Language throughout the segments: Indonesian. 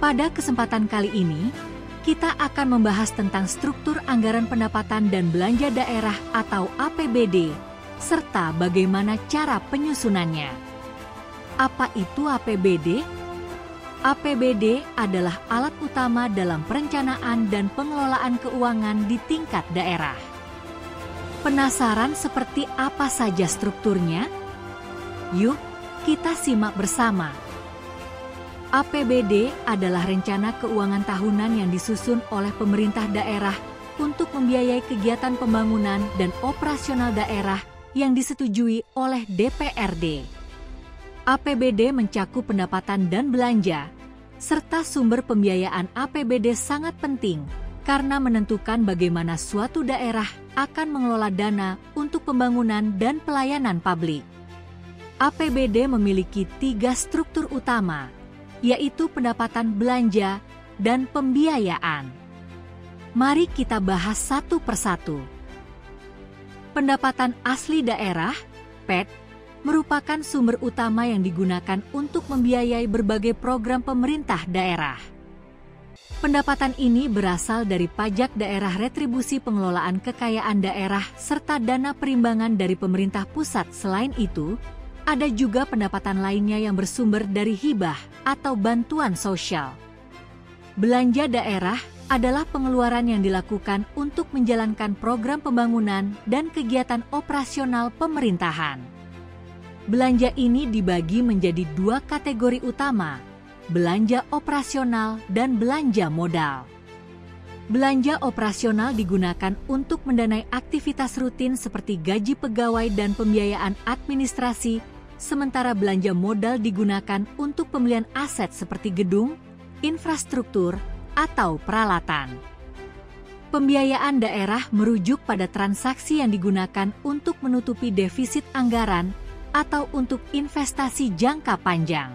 Pada kesempatan kali ini, kita akan membahas tentang struktur anggaran pendapatan dan belanja daerah atau APBD, serta bagaimana cara penyusunannya. Apa itu APBD? APBD adalah alat utama dalam perencanaan dan pengelolaan keuangan di tingkat daerah. Penasaran seperti apa saja strukturnya? Yuk, kita simak bersama. APBD adalah rencana keuangan tahunan yang disusun oleh pemerintah daerah untuk membiayai kegiatan pembangunan dan operasional daerah yang disetujui oleh DPRD. APBD mencakup pendapatan dan belanja, serta sumber pembiayaan APBD sangat penting karena menentukan bagaimana suatu daerah akan mengelola dana untuk pembangunan dan pelayanan publik. APBD memiliki 3 struktur utama, yaitu pendapatan belanja dan pembiayaan. Mari kita bahas satu persatu. Pendapatan asli daerah, PAD, merupakan sumber utama yang digunakan untuk membiayai berbagai program pemerintah daerah. Pendapatan ini berasal dari pajak daerah, retribusi pengelolaan kekayaan daerah, serta dana perimbangan dari pemerintah pusat. Selain itu, ada juga pendapatan lainnya yang bersumber dari hibah atau bantuan sosial. Belanja daerah adalah pengeluaran yang dilakukan untuk menjalankan program pembangunan dan kegiatan operasional pemerintahan. Belanja ini dibagi menjadi 2 kategori utama, belanja operasional dan belanja modal. Belanja operasional digunakan untuk mendanai aktivitas rutin seperti gaji pegawai dan pembiayaan administrasi, sementara belanja modal digunakan untuk pembelian aset seperti gedung, infrastruktur, atau peralatan. Pembiayaan daerah merujuk pada transaksi yang digunakan untuk menutupi defisit anggaran atau untuk investasi jangka panjang.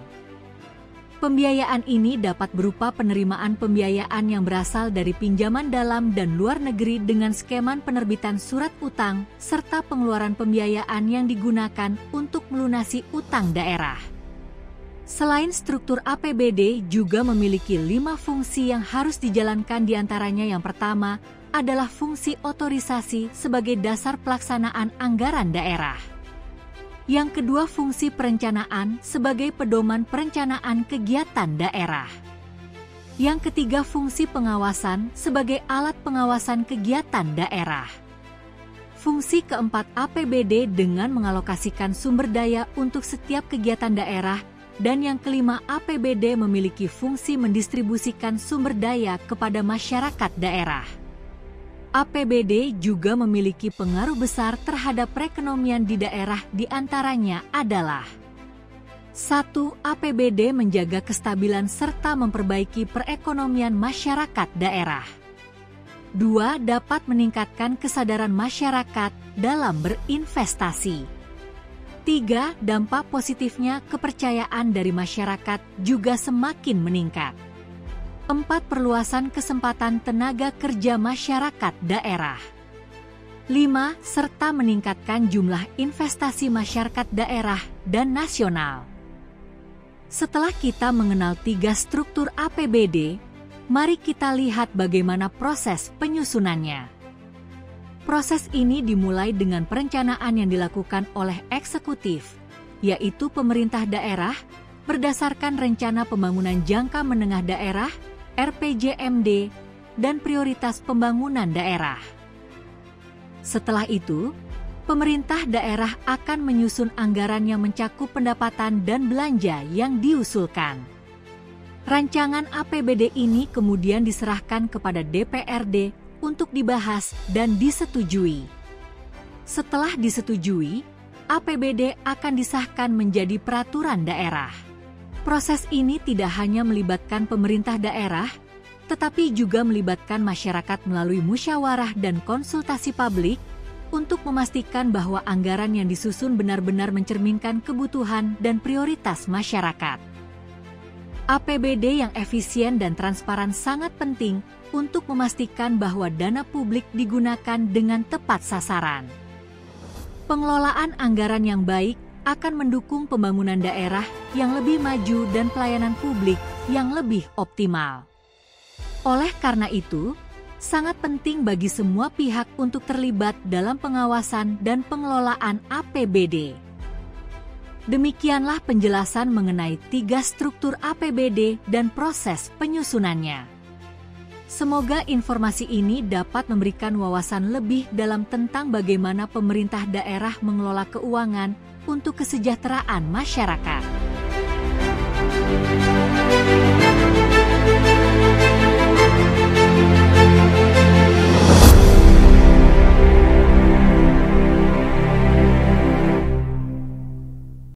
Pembiayaan ini dapat berupa penerimaan pembiayaan yang berasal dari pinjaman dalam dan luar negeri dengan skema penerbitan surat utang, serta pengeluaran pembiayaan yang digunakan untuk melunasi utang daerah. Selain struktur APBD juga memiliki 5 fungsi yang harus dijalankan, diantaranya yang pertama adalah fungsi otorisasi sebagai dasar pelaksanaan anggaran daerah. Yang kedua, fungsi perencanaan sebagai pedoman perencanaan kegiatan daerah. Yang ketiga, fungsi pengawasan sebagai alat pengawasan kegiatan daerah. Fungsi keempat, APBD dengan mengalokasikan sumber daya untuk setiap kegiatan daerah. Dan yang kelima, APBD memiliki fungsi mendistribusikan sumber daya kepada masyarakat daerah. APBD juga memiliki pengaruh besar terhadap perekonomian di daerah, diantaranya adalah 1. APBD menjaga kestabilan serta memperbaiki perekonomian masyarakat daerah. 2. Dapat meningkatkan kesadaran masyarakat dalam berinvestasi. 3. Dampak positifnya kepercayaan dari masyarakat juga semakin meningkat. 4. Perluasan kesempatan tenaga kerja masyarakat daerah. 5. Serta meningkatkan jumlah investasi masyarakat daerah dan nasional. Setelah kita mengenal 3 struktur APBD, mari kita lihat bagaimana proses penyusunannya. Proses ini dimulai dengan perencanaan yang dilakukan oleh eksekutif, yaitu pemerintah daerah, berdasarkan Rencana Pembangunan Jangka Menengah Daerah, RPJMD, dan prioritas pembangunan daerah. Setelah itu, pemerintah daerah akan menyusun anggaran yang mencakup pendapatan dan belanja yang diusulkan. Rancangan APBD ini kemudian diserahkan kepada DPRD untuk dibahas dan disetujui. Setelah disetujui, APBD akan disahkan menjadi peraturan daerah. Proses ini tidak hanya melibatkan pemerintah daerah, tetapi juga melibatkan masyarakat melalui musyawarah dan konsultasi publik untuk memastikan bahwa anggaran yang disusun benar-benar mencerminkan kebutuhan dan prioritas masyarakat. APBD yang efisien dan transparan sangat penting untuk memastikan bahwa dana publik digunakan dengan tepat sasaran. Pengelolaan anggaran yang baik akan mendukung pembangunan daerah yang lebih maju dan pelayanan publik yang lebih optimal. Oleh karena itu, sangat penting bagi semua pihak untuk terlibat dalam pengawasan dan pengelolaan APBD. Demikianlah penjelasan mengenai 3 struktur APBD dan proses penyusunannya. Semoga informasi ini dapat memberikan wawasan lebih dalam tentang bagaimana pemerintah daerah mengelola keuangan untuk kesejahteraan masyarakat.